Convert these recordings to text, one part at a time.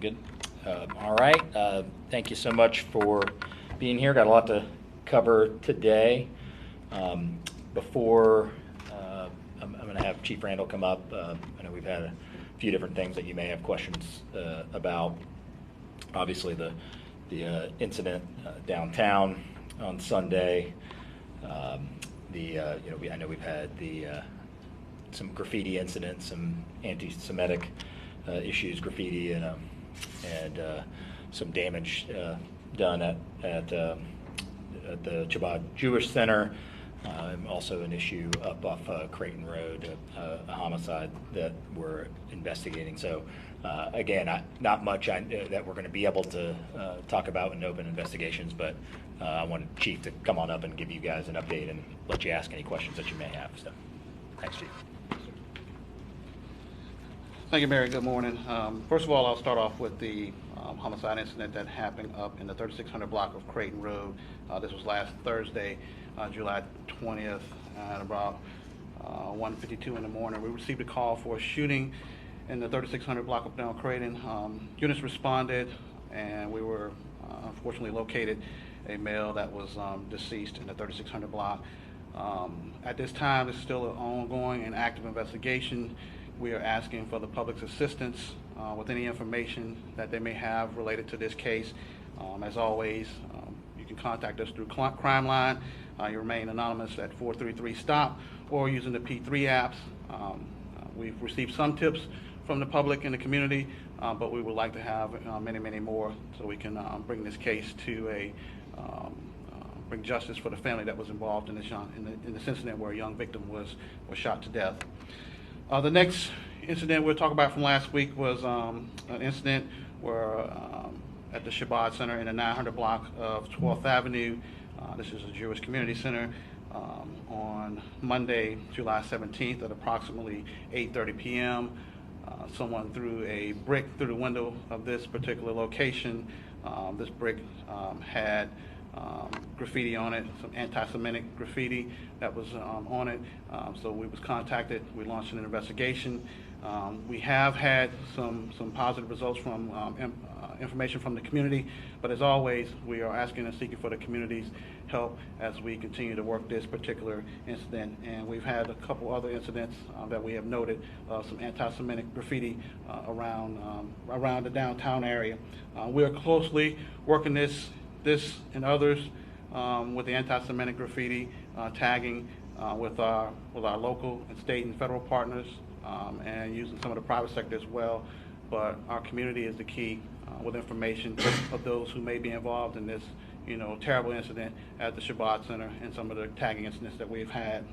Good. All right. Thank you so much for being here. Got a lot to cover today. Before I'm going to have Chief Randall come up. I know we've had a few different things that you may have questions about. Obviously, the incident downtown on Sunday. I know we've had some graffiti incidents, some anti-Semitic issues, graffiti, and some damage done at the Chabad Jewish Center. Also an issue up off Creighton Road, a homicide that we're investigating. So again, not much that we're going to be able to talk about in open investigations, but I wanted Chief to come on up and give you guys an update and let you ask any questions that you may have. So thanks, Chief. Thank you, Mary. Good morning. First of all, I'll start off with the homicide incident that happened up in the 3600 block of Creighton Road. This was last Thursday, July 20th, at about 1:52 in the morning. We received a call for a shooting in the 3600 block of down Creighton. Units responded, and we were unfortunately located a male that was deceased in the 3600 block. At this time, it's still an ongoing and active investigation. We are asking for the public's assistance with any information that they may have related to this case. As always, you can contact us through Crime Line. You remain anonymous at 433-STOP or using the P3 apps. We've received some tips from the public in the community, but we would like to have many more so we can bring this case to bring justice for the family that was involved in this incident where a young victim was shot to death. The next incident we'll talk about from last week was an incident where at the Chabad Center in the 900 block of 12th Avenue. This is a Jewish community center. On Monday, July 17th at approximately 8:30 p.m., someone threw a brick through the window of this particular location. This brick had graffiti on it, some anti-Semitic graffiti that was on it. So we was contacted. We launched an investigation. We have had some positive results from information from the community, but as always, we are asking and seeking for the community's help as we continue to work this particular incident. And we've had a couple other incidents that we have noted, some anti-Semitic graffiti around the downtown area. We are closely working this and others with the anti-Semitic graffiti tagging with our local and state and federal partners, and using some of the private sector as well. But our community is the key with information of those who may be involved in this, terrible incident at the Chabad Center and some of the tagging incidents that we've had.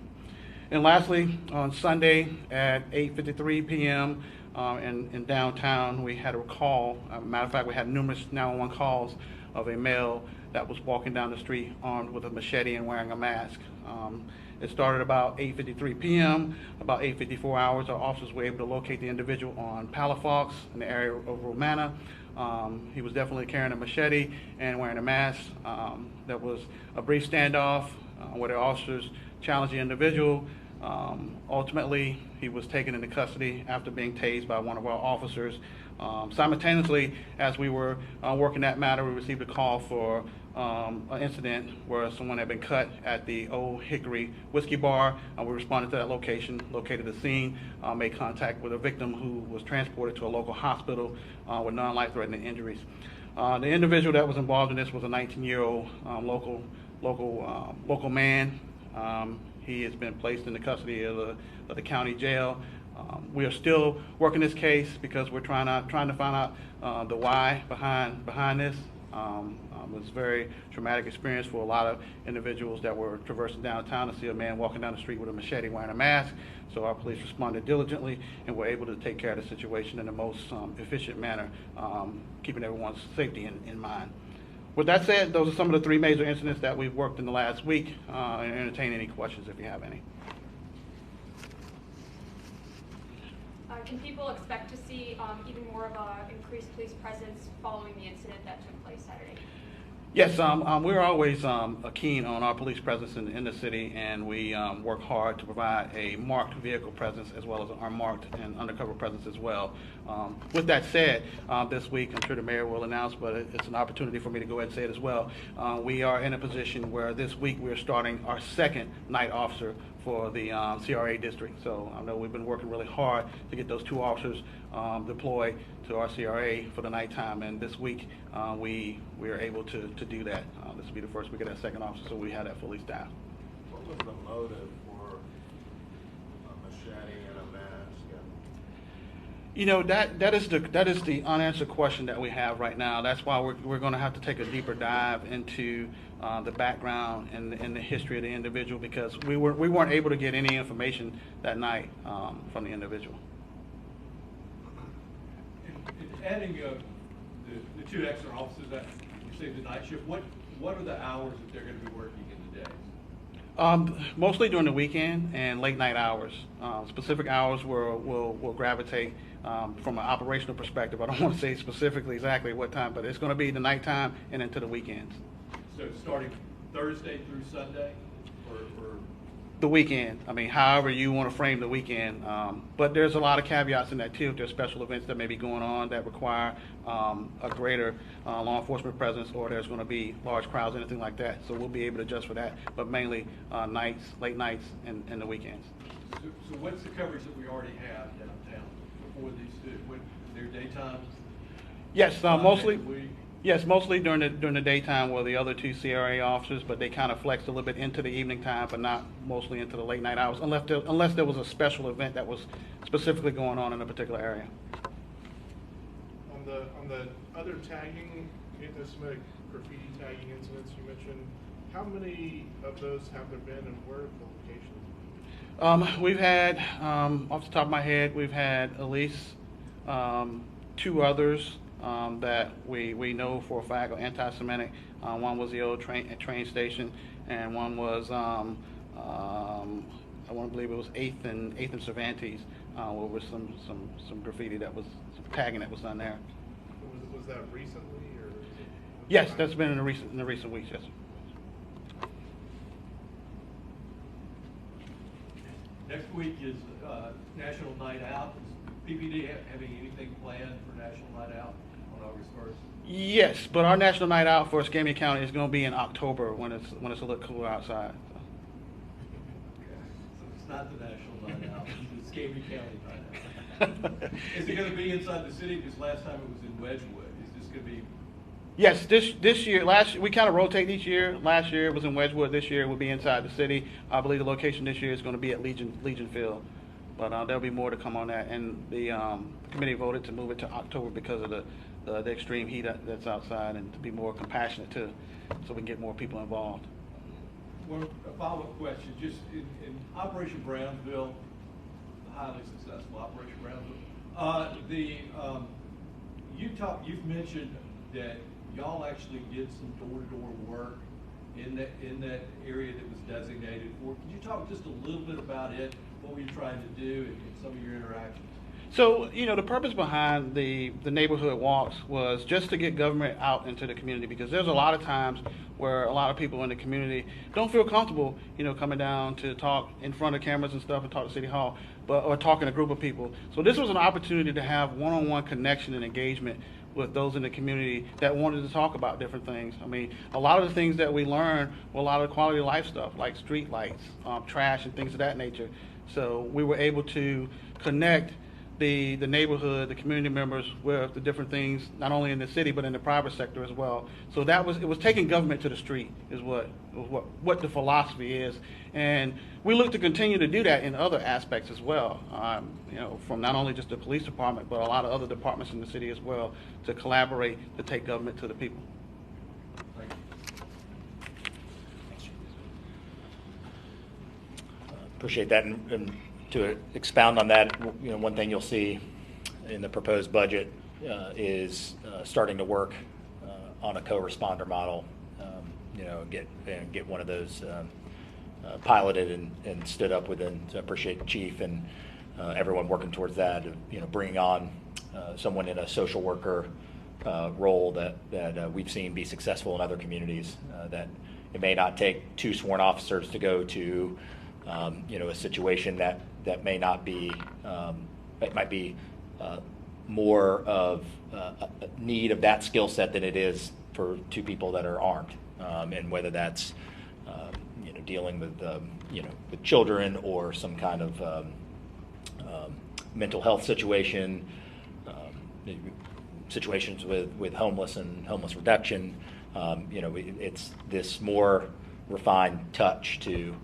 And lastly, on Sunday at 8:53 p.m. In downtown, we had a call. Matter of fact, we had numerous 911 calls of a male that was walking down the street armed with a machete and wearing a mask. It started about 8:53 p.m. About 8:54 hours, our officers were able to locate the individual on Palafox in the area of Romana. He was definitely carrying a machete and wearing a mask. There was a brief standoff where the officers challenged the individual. Ultimately, he was taken into custody after being tased by one of our officers. Simultaneously, as we were working that matter, we received a call for an incident where someone had been cut at the Old Hickory Whiskey Bar. We responded to that location, located the scene, made contact with a victim who was transported to a local hospital with non-life-threatening injuries. The individual that was involved in this was a 19-year-old local man. He has been placed in the custody of the county jail. We are still working this case because we're trying to find out the why behind this. It was a very traumatic experience for a lot of individuals that were traversing downtown to see a man walking down the street with a machete wearing a mask. So our police responded diligently and were able to take care of the situation in the most efficient manner, keeping everyone's safety in mind. With that said, those are some of the three major incidents that we've worked in the last week, and entertain any questions if you have any. Can people expect to see even more of an increased police presence following the incident that took place Saturday? Yes, we're always keen on our police presence in the city, and we work hard to provide a marked vehicle presence as well as an unmarked and undercover presence as well. With that said, this week, I'm sure the mayor will announce, but it's an opportunity for me to go ahead and say it as well. We are in a position where this week we're starting our second night officer for the CRA district. So I know we've been working really hard to get those 2 officers deployed to our CRA for the nighttime, and this week we are able to do that. This will be the first week of that second officer, so we have that fully staffed. What was the motive for a machete and a mask? You know, that is the unanswered question that we have right now. That's why we're going to have to take a deeper dive into the background and the history of the individual, because we weren't able to get any information that night from the individual. And adding the 2 extra officers that you say the night shift, what are the hours that they're going to be working in the days? Mostly during the weekend and late night hours. Specific hours will gravitate from an operational perspective. I don't want to say specifically exactly what time, but it's going to be the nighttime and into the weekends. So starting Thursday through Sunday, or The weekend. I mean, however you want to frame the weekend. But there's a lot of caveats in that too. If there's special events that may be going on that require a greater law enforcement presence, or there's going to be large crowds, anything like that. So we'll be able to adjust for that. But mainly nights, late nights, and the weekends. so what's the coverage that we already have downtown before these 2? What their daytimes? Yes, mostly. We, Yes, mostly during the daytime were the other 2 CRA officers, but they kind of flexed a little bit into the evening time, but not mostly into the late night hours, unless there was a special event that was specifically going on in a particular area. On the other tagging, anti-Semitic graffiti tagging incidents you mentioned, how many of those have there been, and where are the locations? We've had, off the top of my head, we've had at least 2 others that we know for a fact are anti-Semitic. One was the old train station, and one was I want to believe it was 8th and Cervantes, where was some graffiti that was some tagging that was done there. Was that recently, or? Yes, that's been in the recent weeks. Yes. next week is National Night Out. Is PPD having anything planned for National Night Out on August 1st? Yes, but our National Night Out for Escambia County is going to be in October when it's a little cooler outside. So it's not the National Night Out, it's the Escambia County Night Out. Is it going to be inside the city? Because last time it was in Wedgwood. Is this going to be? Yes, this year, we kind of rotate each year. Last year it was in Wedgwood. This year it will be inside the city. I believe the location this year is going to be at Legion Field. But there'll be more to come on that. And the committee voted to move it to October because of the extreme heat that's outside, and to be more compassionate too, so we can get more people involved. Well, a follow-up question, just in Operation Brownsville, highly successful Operation Brownsville, you've mentioned that y'all actually did some door-to-door work in that area that was designated for. Could you talk just a little bit about it, what were you trying to do, and some of your interactions? So, the purpose behind the neighborhood walks was just to get government out into the community, because there's a lot of times where a lot of people in the community don't feel comfortable, coming down to talk in front of cameras and stuff and talk to City Hall, or talking to a group of people. So this was an opportunity to have one-on-one connection and engagement with those in the community that wanted to talk about different things. I mean, a lot of the things that we learned were a lot of quality of life stuff, like street lights, trash, and things of that nature. So we were able to connect the neighborhood, the community members with the different things, not only in the city but in the private sector as well. So it was taking government to the street is what the philosophy is, and we look to continue to do that in other aspects as well. From not only just the police department but a lot of other departments in the city as well, to collaborate to take government to the people. Thank you. Appreciate that, and to expound on that, one thing you'll see in the proposed budget is starting to work on a co-responder model. Get one of those piloted and stood up within. So I appreciate the chief and everyone working towards that. Bringing on someone in a social worker role that we've seen be successful in other communities. That it may not take 2 sworn officers to go to a situation that may not be that might be more of a need of that skill set than it is for 2 people that are armed, and whether that's dealing with with children or some kind of mental health situation, situations with homeless and homeless reduction. It's this more refined touch to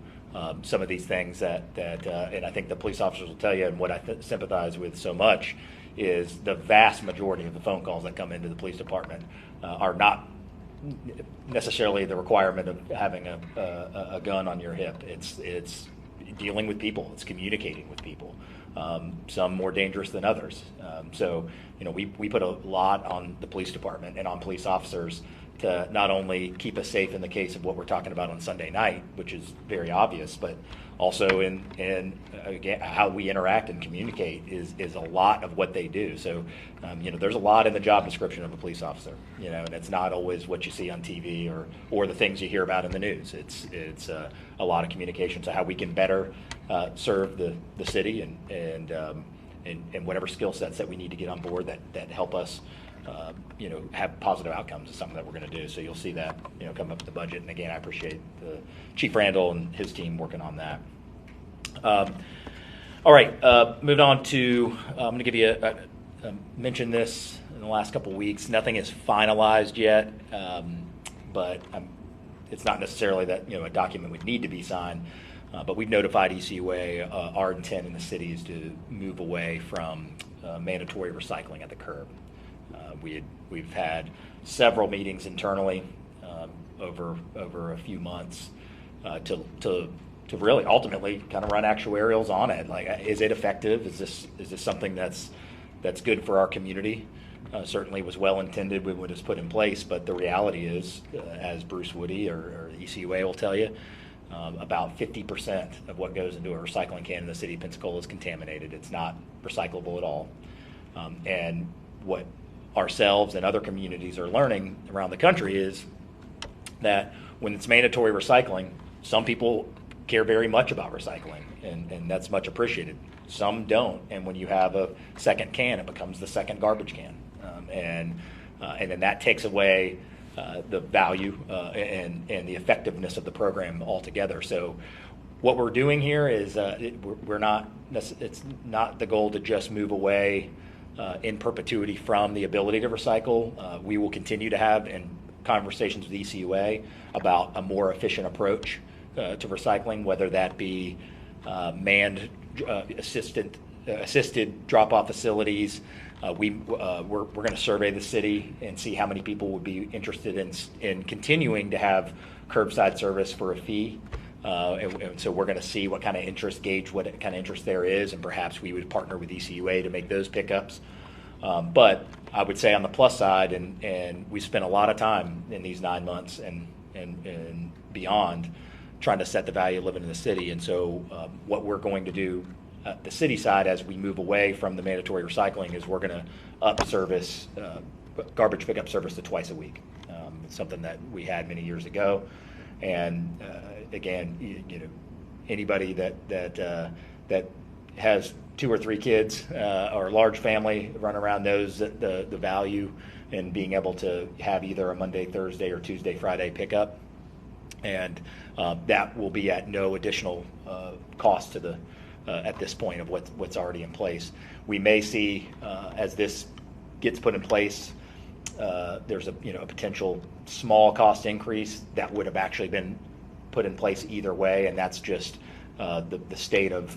some of these things that and I think the police officers will tell you, and what I sympathize with so much is the vast majority of the phone calls that come into the police department are not necessarily the requirement of having a gun on your hip. It's dealing with people. It's communicating with people. Some more dangerous than others. So we put a lot on the police department and on police officers to not only keep us safe in the case of what we're talking about on Sunday night, which is very obvious, but also in again, how we interact and communicate is a lot of what they do. So, there's a lot in the job description of a police officer, and it's not always what you see on TV or the things you hear about in the news. It's a lot of communication. So how we can better serve the city and whatever skill sets that we need to get on board that help us have positive outcomes is something that we're going to do. So you'll see that, come up with the budget. And again, I appreciate the Chief Randall and his team working on that. All right, moving on to, I'm going to give you mentioned this in the last couple of weeks. Nothing is finalized yet, but it's not necessarily that, a document would need to be signed. But we've notified ECUA our intent in the city is to move away from mandatory recycling at the curb. We've had several meetings internally over a few months to really ultimately kind of run actuarials on it. Like, is it effective? Is this something that's good for our community? Certainly was well intended with what is put in place, but the reality is, as Bruce Woody or ECUA will tell you, about 50% of what goes into a recycling can in the city of Pensacola is contaminated. It's not recyclable at all. And what ourselves and other communities are learning around the country is that when it's mandatory recycling, some people care very much about recycling, and that's much appreciated. Some don't, and when you have a second can, it becomes the second garbage can, and then that takes away the value and the effectiveness of the program altogether. So what we're doing here is it's not the goal to just move away in perpetuity from the ability to recycle. We will continue to have conversations with ECUA about a more efficient approach to recycling, whether that be manned assisted drop-off facilities. We're going to survey the city and see how many people would be interested in continuing to have curbside service for a fee. And so we're going to see what kind of interest, gauge what kind of interest there is, and perhaps we would partner with ECUA to make those pickups. But I would say on the plus side, and we spent a lot of time in these 9 months and beyond trying to set the value of living in the city. And so what we're going to do at the city side as we move away from the mandatory recycling is we're going to up service, garbage pickup service to twice a week. It's something that we had many years ago. And again, anybody that has 2 or 3 kids or a large family run around knows that the value in being able to have either a Monday, Thursday, or Tuesday, Friday pickup, and that will be at no additional cost to the at this point of what's already in place. We may see as this gets put in place, there's a potential small cost increase that would have actually been put in place either way, and that's just the state of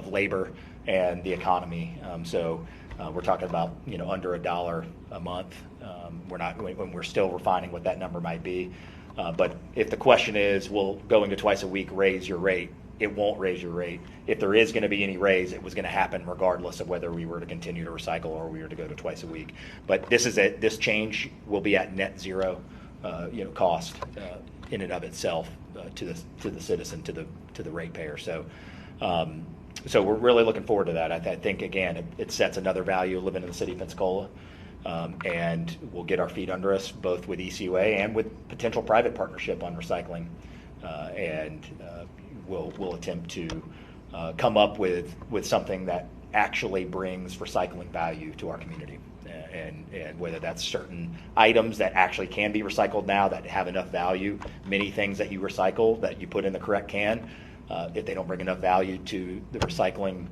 labor and the economy. So we're talking about under $1 a month. We're still refining what that number might be. But if the question is, will going to twice a week raise your rate? It won't raise your rate. If there is going to be any raise, it was going to happen regardless of whether we were to continue to recycle or we were to go to twice a week. But this change will be at net zero, cost in and of itself to the citizen, to the ratepayer. So we're really looking forward to that. I think again, it sets another value of living in the city of Pensacola. And we'll get our feet under us both with ECUA and with potential private partnership on recycling. And we'll attempt to come up with something that actually brings recycling value to our community. And whether that's certain items that actually can be recycled now that have enough value, many things that you recycle that you put in the correct can, if they don't bring enough value to the recycling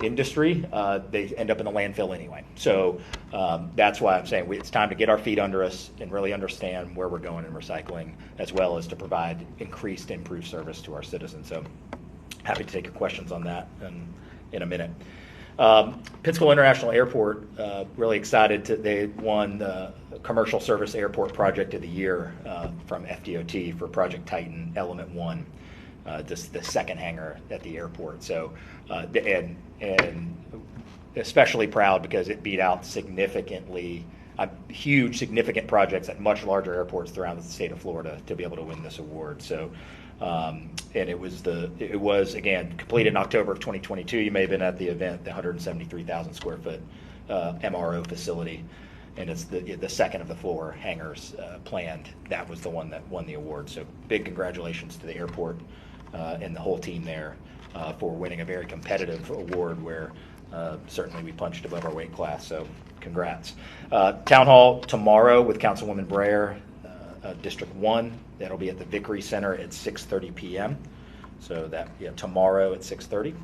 industry, they end up in the landfill anyway. So that's why I'm saying it's time to get our feet under us and really understand where we're going in recycling, as well as to provide increased, improved service to our citizens. So happy to take your questions on that in a minute. Pensacola International Airport, really excited they won the Commercial Service Airport Project of the Year from FDOT for Project Titan Element 1, the second hangar at the airport. So, and especially proud because it beat out significantly, huge, significant projects at much larger airports throughout the state of Florida to be able to win this award. So, and it was again completed in October of 2022. You may have been at the event, the 173,000 square foot MRO facility, and it's the second of the 4 hangars planned. That was the one that won the award. So big congratulations to the airport and the whole team there for winning a very competitive award where certainly we punched above our weight class. So congrats. Town Hall tomorrow with Councilwoman Breyer, District 1. That'll be at the Vickery Center at 6:30 p.m. So tomorrow at 6:30.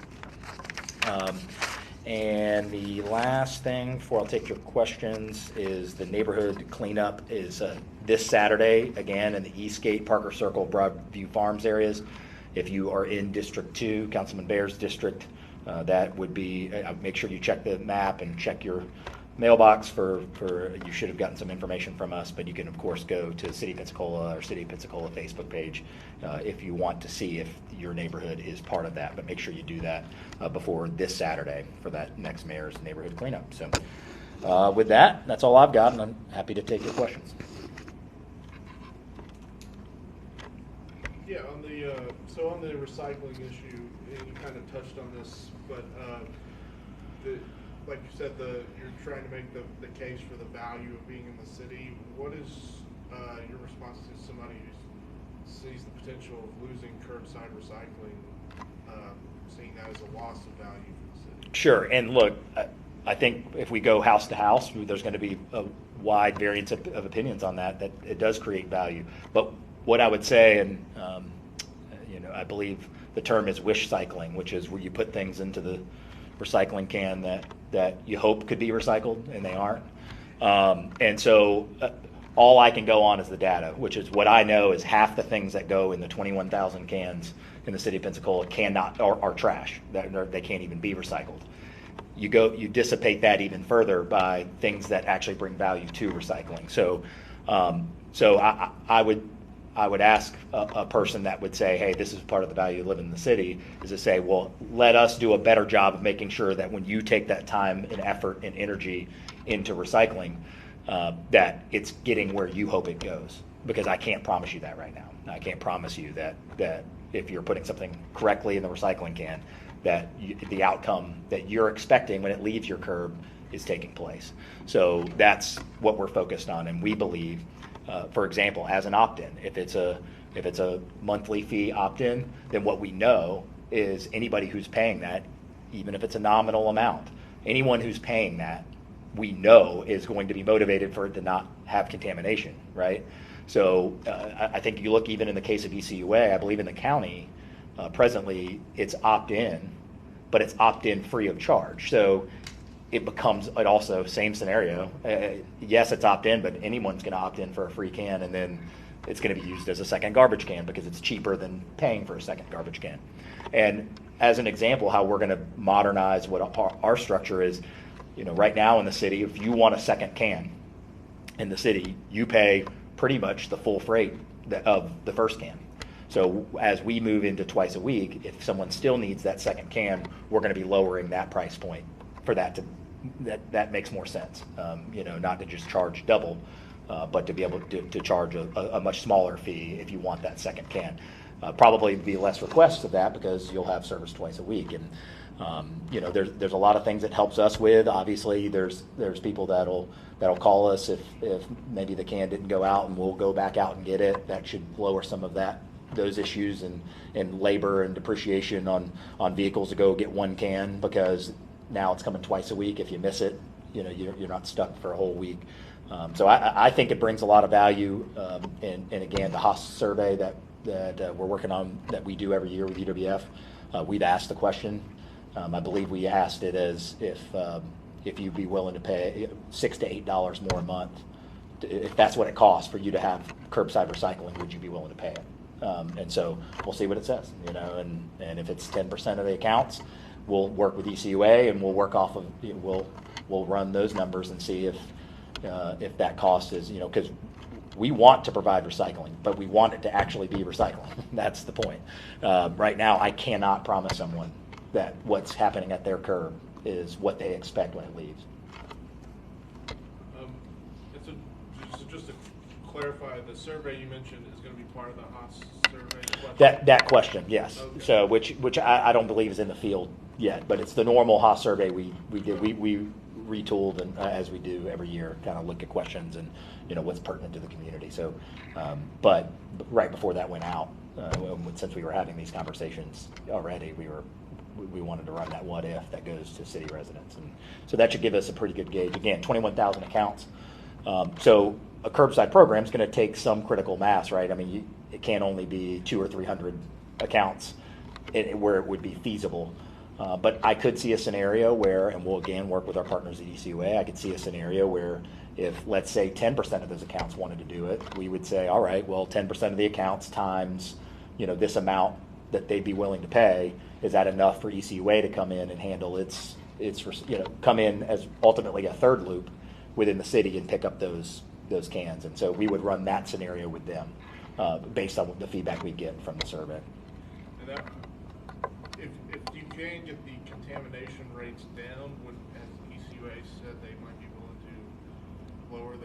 And the last thing before I'll take your questions is the neighborhood cleanup is this Saturday, again, in the Eastgate, Parker Circle, Broadview Farms areas. If you are in District 2, Councilman Bayer's district, that would be, make sure you check the map and check your mailbox for you should have gotten some information from us, but you can of course go to City of Pensacola or City of Pensacola Facebook page if you want to see if your neighborhood is part of that, but make sure you do that before this Saturday for that next mayor's neighborhood cleanup. So with that, that's all I've got, and I'm happy to take your questions. Yeah, on the recycling issue, and you kind of touched on this, but like you said, you're trying to make the case for the value of being in the city. What is your response to somebody who sees the potential of losing curbside recycling, seeing that as a loss of value for the city? Sure, and look, I think if we go house to house, there's going to be a wide variance of opinions on that it does create value. But what I would say, and I believe the term is wish cycling, which is where you put things into the recycling can that you hope could be recycled and they aren't. And so all I can go on is the data, which is what I know is half the things that go in the 21,000 cans in the city of Pensacola cannot are trash. They can't even be recycled. You dissipate that even further by things that actually bring value to recycling. So I would ask a person that would say, hey, this is part of the value of living in the city, is to say, well, let us do a better job of making sure that when you take that time and effort and energy into recycling, that it's getting where you hope it goes. Because I can't promise you that right now. I can't promise you that if you're putting something correctly in the recycling can, that the outcome that you're expecting when it leaves your curb is taking place. So that's what we're focused on, and we believe, for example, as an opt-in, if it's a monthly fee opt-in, then what we know is anybody who's paying that, even if it's a nominal amount, anyone who's paying that, we know is going to be motivated for it to not have contamination, right? So I think you look even in the case of ECUA, I believe in the county, presently it's opt-in, but it's opt-in free of charge. So it becomes also same scenario. Yes, it's opt-in, but anyone's going to opt in for a free can, and then it's going to be used as a second garbage can because it's cheaper than paying for a second garbage can. And as an example, how we're going to modernize what our structure is, right now in the city, if you want a second can in the city, you pay pretty much the full freight of the first can. So as we move into twice a week, if someone still needs that second can, we're going to be lowering that price point for that that makes more sense. Not to just charge double, but to be able to charge a much smaller fee if you want that second can. Probably be less requests of that because you'll have service twice a week. And you know, there's a lot of things it helps us with. Obviously, there's people that'll call us if maybe the can didn't go out, and we'll go back out and get it. That should lower some of those issues and labor and depreciation on vehicles to go get one can, because now it's coming twice a week. If you miss it, you know, you're not stuck for a whole week. So I think it brings a lot of value. And again, the Haas survey that we're working on, that we do every year with UWF, we've asked the question. I believe we asked it as if you'd be willing to pay $6 to $8 more a month, if that's what it costs for you to have curbside recycling, would you be willing to pay it? And so we'll see what it says, you know, and if it's 10% of the accounts, we'll work with ECUA and we'll work off of, we'll run those numbers and see if that cost is, you know, because we want to provide recycling, but we want it to actually be recycling. That's the point. Right now, I cannot promise someone that what's happening at their curb is what they expect when it leaves. So just to clarify, the survey you mentioned is going to be part of the Haas survey question? That question, yes. Okay. So which I don't believe is in the field yet, but it's the normal Haas survey we did. We retooled, and as we do every year, kind of look at questions and, you know, what's pertinent to the community. So, but right before that went out, since we were having these conversations already, we wanted to run that what if that goes to city residents, and so that should give us a pretty good gauge. Again, 21,000 accounts. So a curbside program is going to take some critical mass, right? I mean, it can't only be 200 or 300 accounts where it would be feasible. But I could see a scenario where, and we'll again work with our partners at ECUA, I could see a scenario where if, let's say, 10% of those accounts wanted to do it, we would say, all right, well, 10% of the accounts times, you know, this amount that they'd be willing to pay, is that enough for ECUA to come in and handle its you know, come in as ultimately a third loop within the city and pick up those cans. And so we would run that scenario with them based on the feedback we get from the survey. And that, if you can get the contamination rates down, as ECUA said, they might be willing to lower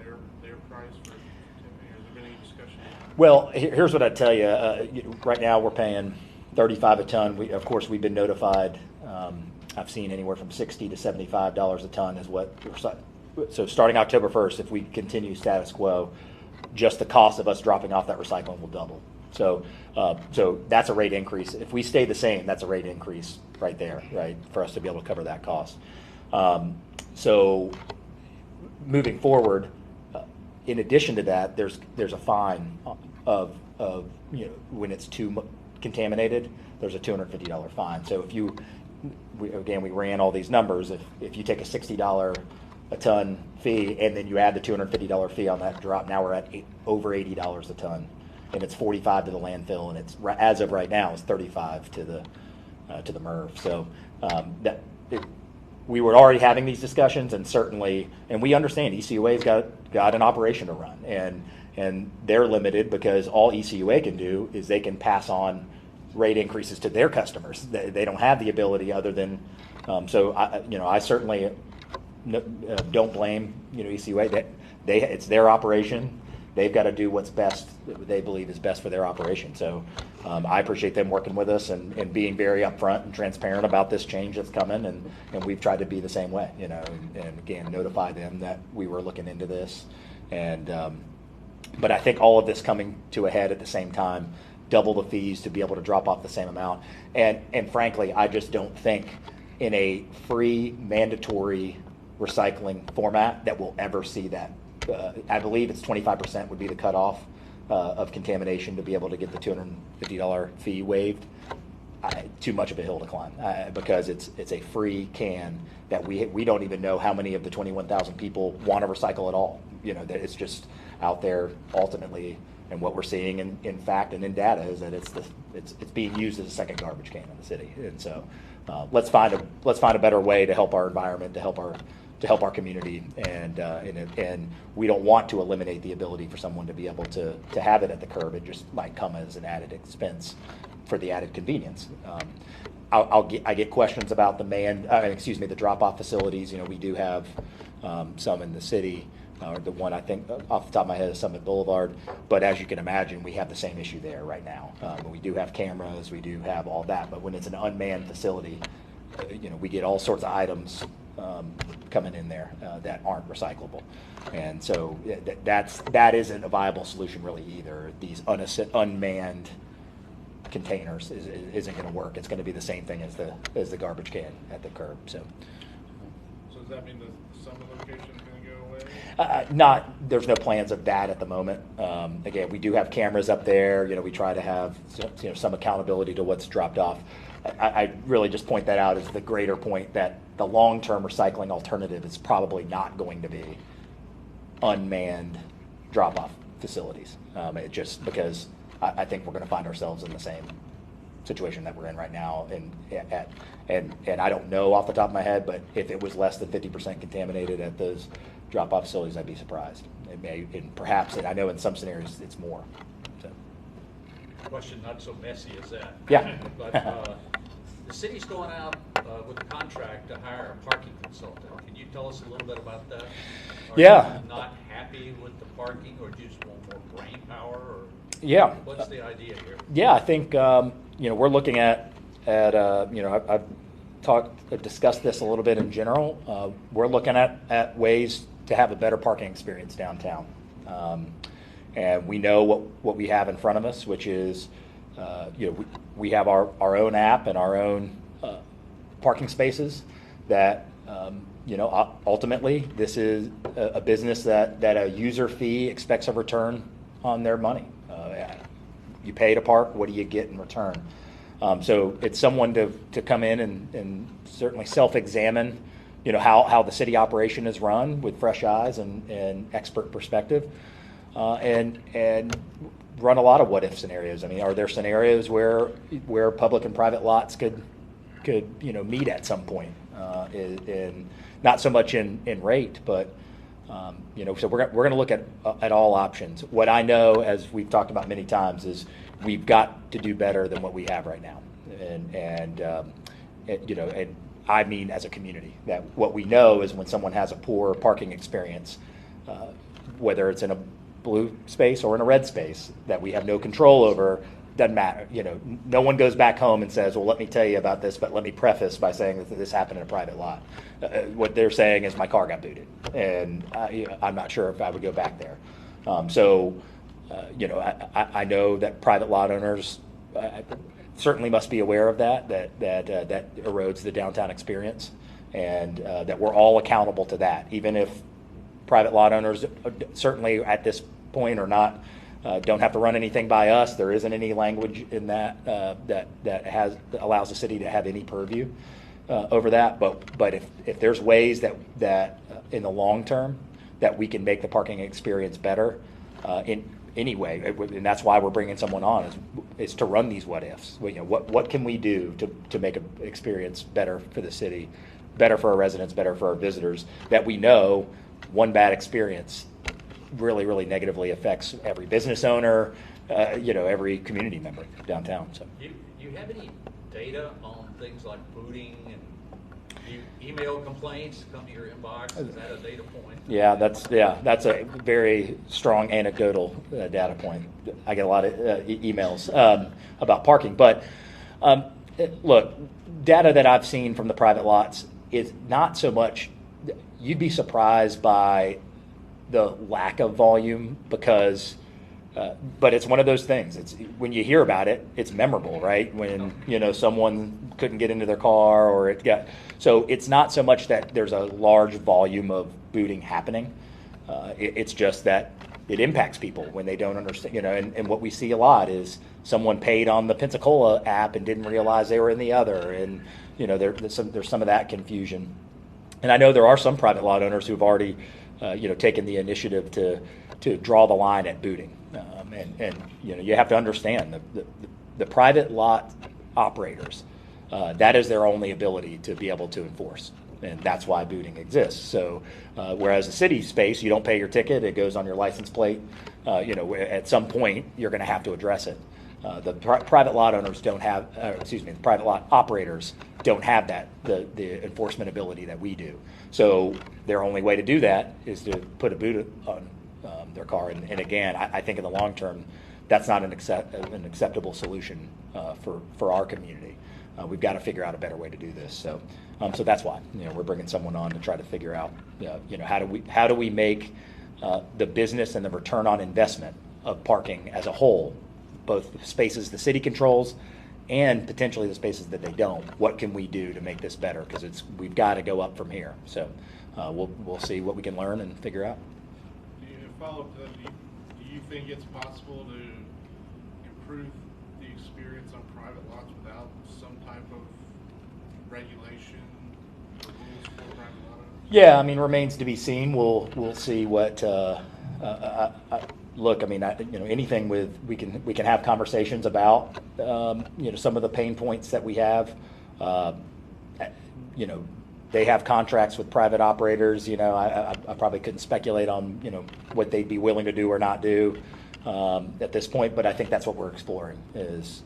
their price for contamination. Has there been any discussion? Well, here's what I'd tell you. Right now we're paying $35 a ton. Of course, we've been notified. I've seen anywhere from $60 to $75 a ton is what. So starting October 1st, if we continue status quo, just the cost of us dropping off that recycling will double. So that's a rate increase. If we stay the same, that's a rate increase right there, right, for us to be able to cover that cost. So moving forward, in addition to that, there's a fine of you know, when it's too contaminated, there's a $250 fine. So if we ran all these numbers. If you take a $60 a ton fee and then you add the $250 fee on that drop, now we're at over $80 a ton, and it's $45 to the landfill, and it's, as of right now, it's $35 to the MRF. So we were already having these discussions, and certainly, and we understand ECUA's got an operation to run, and they're limited because all ECUA can do is they can pass on rate increases to their customers. They don't have the ability other than, so I certainly don't blame ECUA. That it's their operation. They've got to do what's best, they believe is best for their operation. So I appreciate them working with us and being very upfront and transparent about this change that's coming, and we've tried to be the same way, and again, notify them that we were looking into this. And but I think all of this coming to a head at the same time, double the fees to be able to drop off the same amount. And frankly, I just don't think in a free mandatory recycling format that we'll ever see that. I believe it's 25% would be the cutoff of contamination to be able to get the $250 fee waived. Too much of a hill to climb because it's a free can that we don't even know how many of the 21,000 people want to recycle at all. It's just out there ultimately, and what we're seeing in fact and in data is that it's being used as a second garbage can in the city. And so let's find a better way to help our environment, to help our community, and we don't want to eliminate the ability for someone to be able to have it at the curb. It just might come as an added expense for the added convenience. I get questions about the drop-off facilities. We do have some in the city. or the one I think off the top of my head is Summit Boulevard. But as you can imagine, we have the same issue there right now. We do have cameras, we do have all that, but when it's an unmanned facility, we get all sorts of items coming in there that aren't recyclable. And so that isn't a viable solution really either. These unmanned containers isn't going to work. It's going to be the same thing as the garbage can at the curb. So does that mean the summer location is going to go away? There's no plans of that at the moment. Again, we do have cameras up there. We try to have some accountability to what's dropped off. I really just point that out as the greater point that the long-term recycling alternative is probably not going to be unmanned drop-off facilities. Just because I think we're going to find ourselves in the same situation that we're in right now, and I don't know off the top of my head, but if it was less than 50% contaminated at those drop-off facilities, I'd be surprised. It may, and perhaps, and I know in some scenarios it's more. So. Question not so messy as that. Yeah. But the city's going out with a contract to hire a parking consultant. Can you tell us a little bit about that? Yeah. Are you not happy with the parking, or do you just want more brain power, or yeah? What's the idea here? Yeah, I think we're looking at I've discussed this a little bit in general. We're looking at ways to have a better parking experience downtown, and we know what we have in front of us, which is we have our own app and our own parking spaces that ultimately this is a business that a user fee expects a return on their money. You pay to park, what do you get in return? So it's someone to come in and certainly self-examine, how the city operation is run with fresh eyes and expert perspective, and run a lot of what-if scenarios. I mean, are there scenarios where public and private lots could meet at some point, in not so much in rate, but so we're going to look at all options. What I know, as we've talked about many times, is we've got to do better than what we have right now, and I mean as a community, that what we know is when someone has a poor parking experience, whether it's in a blue space or in a red space that we have no control over, doesn't matter. No one goes back home and says, well, let me tell you about this, but let me preface by saying that this happened in a private lot. What they're saying is my car got booted, and I'm not sure if I would go back there. I know that private lot owners certainly must be aware of that erodes the downtown experience, and that we're all accountable to that, even if private lot owners certainly at this point are not. Don't have to run anything by us. There isn't any language in that that allows the city to have any purview over that. But if there's ways that in the long term that we can make the parking experience better in any way, and that's why we're bringing someone on is to run these what ifs. What can we do to make an experience better for the city, better for our residents, better for our visitors, that we know one bad experience really, really negatively affects every business owner, every community member downtown. So, you have any data on things like booting and email complaints come to your inbox? Is that a data point? Yeah, that's a very strong anecdotal data point. I get a lot of emails about parking, but look, data that I've seen from the private lots is not so much. You'd be surprised by the lack of volume because, but it's one of those things. It's when you hear about it, it's memorable, right? When someone couldn't get into their car or it got. So it's not so much that there's a large volume of booting happening. It's just that it impacts people when they don't understand. And what we see a lot is someone paid on the Pensacola app and didn't realize they were in the other, and there's some of that confusion. And I know there are some private lot owners who've already taken the initiative to draw the line at booting, and you have to understand the private lot operators, that is their only ability to be able to enforce, and that's why booting exists. So whereas a city space, you don't pay your ticket, it goes on your license plate. At some point you're going to have to address it. The private lot owners don't have, the private lot operators don't have the enforcement ability that we do. So their only way to do that is to put a boot on their car. And again, I think in the long term, that's not an acceptable solution for our community. We've got to figure out a better way to do this. So that's why we're bringing someone on to try to figure out how do we make the business and the return on investment of parking as a whole, both the spaces the city controls and potentially the spaces that they don't. What can we do to make this better? Because we've got to go up from here. So we'll see what we can learn and figure out. Do you follow up to that? Do you think it's possible to improve the experience on private lots without some type of regulation or rules for private lot owners? Yeah, I mean, remains to be seen. We'll see what. Look, I mean, anything with we can have conversations about some of the pain points that we have. They have contracts with private operators. I probably couldn't speculate on what they'd be willing to do or not do at this point, but I think that's what we're exploring. Is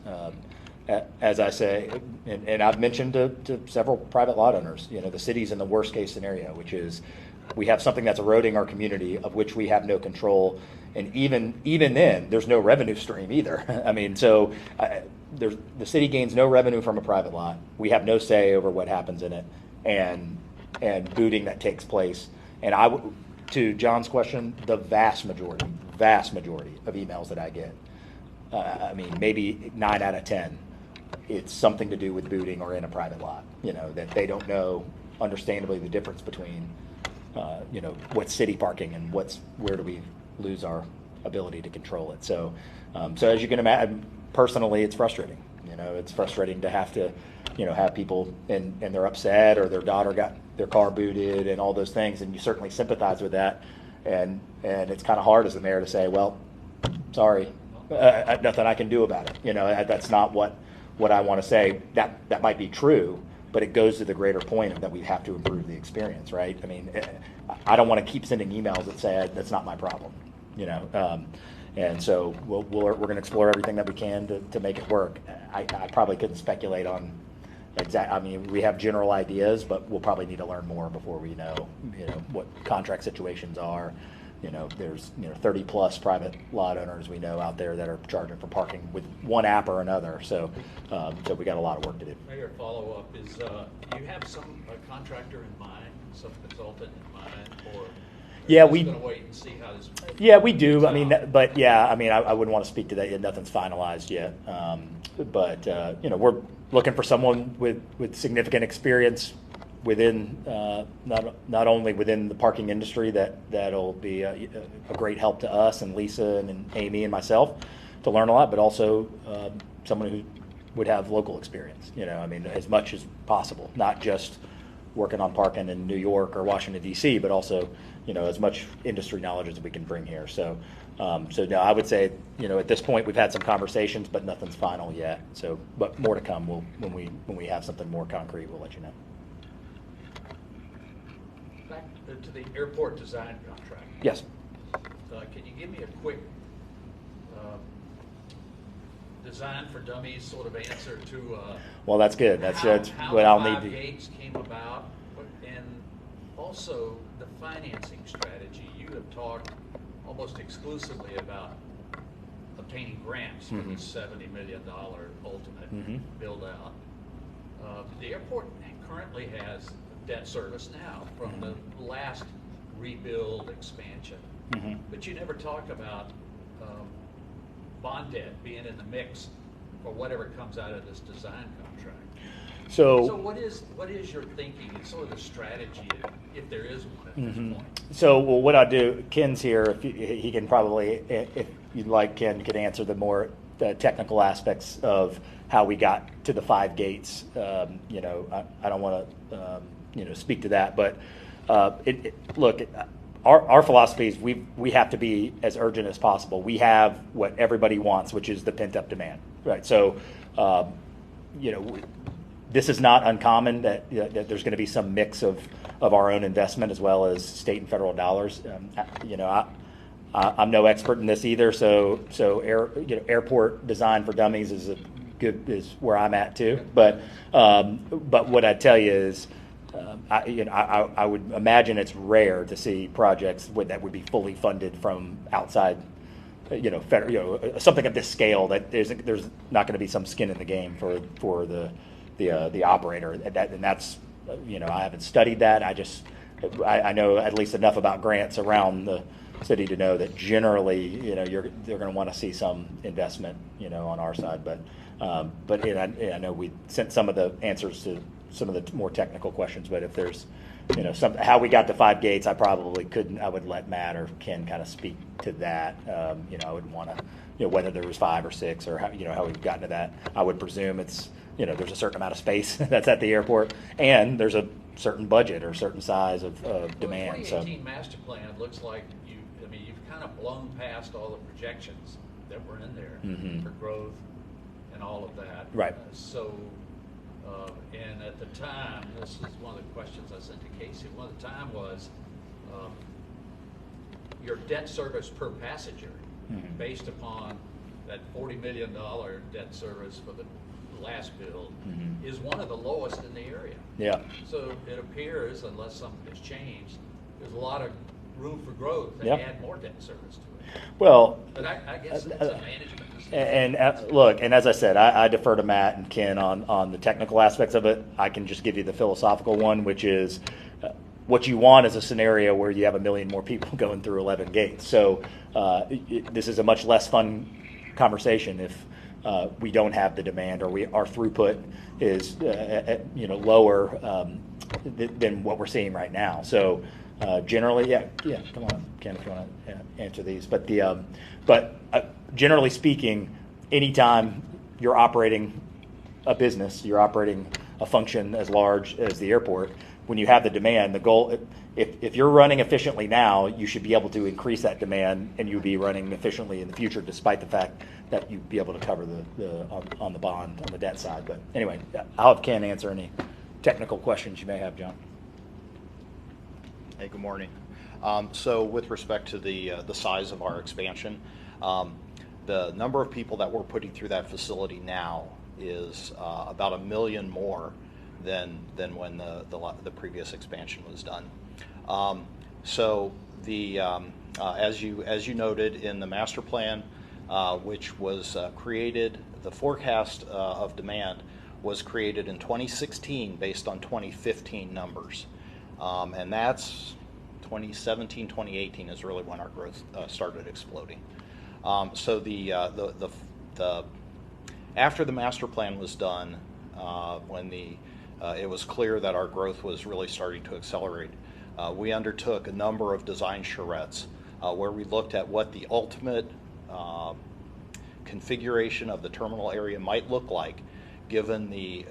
as I say, and I've mentioned to several private lot owners, the city's in the worst case scenario, which is we have something that's eroding our community of which we have no control. And even then, there's no revenue stream either. I mean, so the city gains no revenue from a private lot. We have no say over what happens in it, and booting that takes place. And to John's question, the vast majority of emails that I get, I mean, maybe 9 out of 10, it's something to do with booting or in a private lot. That they don't know, understandably, the difference between what's city parking and where do we lose our ability to control it. So as you can imagine, personally, it's frustrating. It's frustrating to have to, have people and they're upset or their daughter got their car booted and all those things, and you certainly sympathize with that. And it's kind of hard as the mayor to say, well, sorry, nothing I can do about it. That's not what I want to say. That might be true, but it goes to the greater point of that we have to improve the experience, right? I mean, I don't want to keep sending emails that say that's not my problem, and so we're going to explore everything that we can to make it work. I probably couldn't speculate on exact. I mean, we have general ideas, but we'll probably need to learn more before we know, what contract situations are. There's 30 plus private lot owners we know out there that are charging for parking with one app or another. So we got a lot of work to do. Mayor, follow-up is, do you have some contractor in mind, some consultant in mind, or yeah, we're just going to wait and see how this? Yeah, we do. I mean, I wouldn't want to speak to that yet. Nothing's finalized yet. But we're looking for someone with significant experience within not only within the parking industry that'll be a great help to us and Lisa and Amy and myself to learn a lot, but also someone who would have local experience. I mean, as much as possible, not just working on parking in New York or Washington D.C., but also as much industry knowledge as we can bring here. So no, I would say at this point we've had some conversations, but nothing's final yet. So, but more to come. When we have something more concrete, we'll let you know. Back to the airport design contract. Yes. Can you give me a quick design for dummies sort of answer to? Well, that's good. That's how what the I'll five need to. gates came about, and also the financing strategy. You have talked almost exclusively about obtaining grants for the $70 million ultimate build out. The airport currently has debt service now from the last rebuild expansion, but you never talk about bond debt being in the mix for whatever comes out of this design contract. So what is your thinking and sort of the strategy, if there is one at this point? So what I'll do, Ken's here. If he can probably, if you'd like, Ken could answer the technical aspects of how we got to the 5 gates. I don't want to speak to that, but look. Our philosophy is we have to be as urgent as possible. We have what everybody wants, which is the pent-up demand, right? So, this is not uncommon that there's going to be some mix of our own investment as well as state and federal dollars. I'm no expert in this either. So airport design for dummies is good is where I'm at too. But what I tell you is, I would imagine it's rare to see projects that would be fully funded from outside, federal, something of this scale, that there's not going to be some skin in the game for the operator. And that's, I haven't studied that. I know at least enough about grants around the city to know that generally, they're going to want to see some investment, on our side. But I know we sent some of the answers to some of the more technical questions. But if there's, how we got to 5 gates, I would let Matt or Ken kind of speak to that. I wouldn't want to, whether there was 5 or 6 or how we've gotten to that. I would presume it's, there's a certain amount of space that's at the airport, and there's a certain budget or certain size of demand. The 2018 master plan looks like you've kind of blown past all the projections that were in there for growth and all of that. Right. And at the time, this is one of the questions I sent to Casey. One of the time was your debt service per passenger, based upon that $40 million debt service for the last build, is one of the lowest in the area. Yeah. So it appears, unless something has changed, there's a lot of room for growth to Yep. add more debt service to it. Well, But I guess it's a management decision. and look, and as I said, I defer to Matt and Ken on the technical aspects of it. I can just give you the philosophical one, which is what you want is a scenario where you have 1 million more people going through 11 gates. So this is a much less fun conversation if we don't have the demand, or our throughput is lower than what we're seeing right now. So generally, yeah, come on, Ken, if you want to answer these. But generally speaking, anytime you're operating a business, you're operating a function as large as the airport, when you have the demand, the goal, if you're running efficiently now, you should be able to increase that demand, and you'll be running efficiently in the future, despite the fact that you'd be able to cover on the bond, on the debt side. But anyway, I'll have Ken answer any technical questions you may have, John. Hey, good morning. So with respect to the size of our expansion, the number of people that we're putting through that facility now is about 1 million more than when the previous expansion was done. So as you noted in the master plan, which was created, the forecast of demand was created in 2016 based on 2015 numbers. And that's 2017, 2018 is really when our growth started exploding. So after the master plan was done, when it was clear that our growth was really starting to accelerate, we undertook a number of design charrettes where we looked at what the ultimate configuration of the terminal area might look like, given the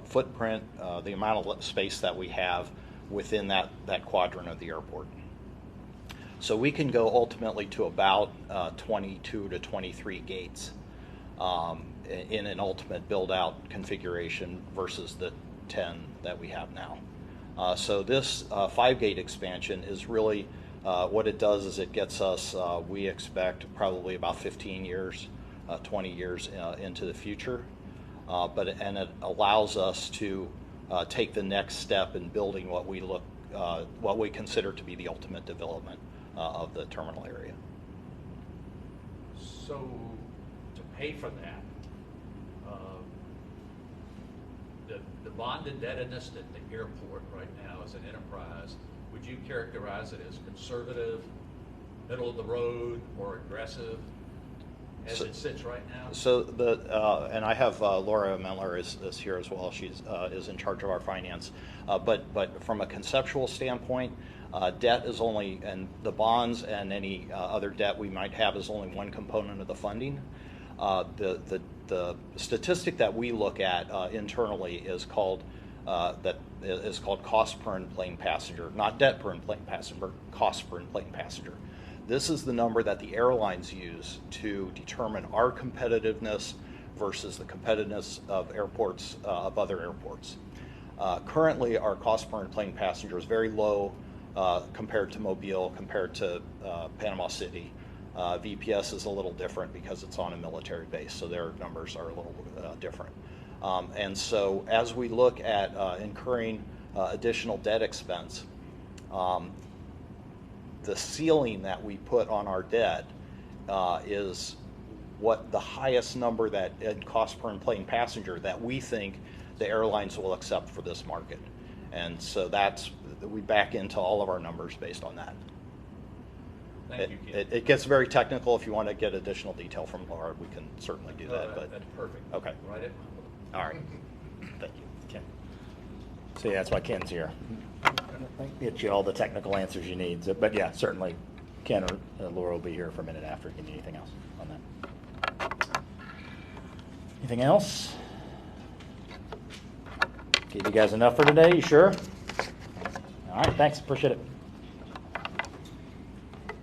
footprint, the amount of space that we have within that quadrant of the airport. So we can go ultimately to about 22 to 23 gates in an ultimate build-out configuration versus the 10 that we have now. So this 5-gate expansion is really what it does is it gets us, we expect, probably about 15 years, 20 years into the future. But it allows us to take the next step in building what we consider to be the ultimate development of the terminal area. So to pay for that, the bond indebtedness at the airport right now as an enterprise, would you characterize it as conservative, middle of the road, or aggressive as it sits right now? So and I have Laura Miller is here as well. She's is in charge of our finance. But from a conceptual standpoint, debt is only, and the bonds and any other debt we might have is only one component of the funding. The statistic that we look at internally is called cost per in-plane passenger, not debt per in-plane passenger, but cost per in-plane passenger. This is the number that the airlines use to determine our competitiveness versus the competitiveness of airports, of other airports. Currently, our cost per in-plane passenger is very low compared to Mobile, compared to Panama City, VPS is a little different because it's on a military base, so their numbers are a little different. And so as we look at incurring additional debt expense, the ceiling that we put on our debt is what the highest number that in cost per plane passenger that we think the airlines will accept for this market. And so we back into all of our numbers based on that. Thank you, Ken. It gets very technical. If you want to get additional detail from Laura, we can certainly do that. But That's perfect. Okay. Right at all right, thank you. Ken. See, that's why Ken's here. Get you all the technical answers you need. So, but yeah, certainly Ken or Laura will be here for a minute after if you need anything else on that. Anything else? Gave you guys enough for today, you sure? All right, thanks, appreciate it.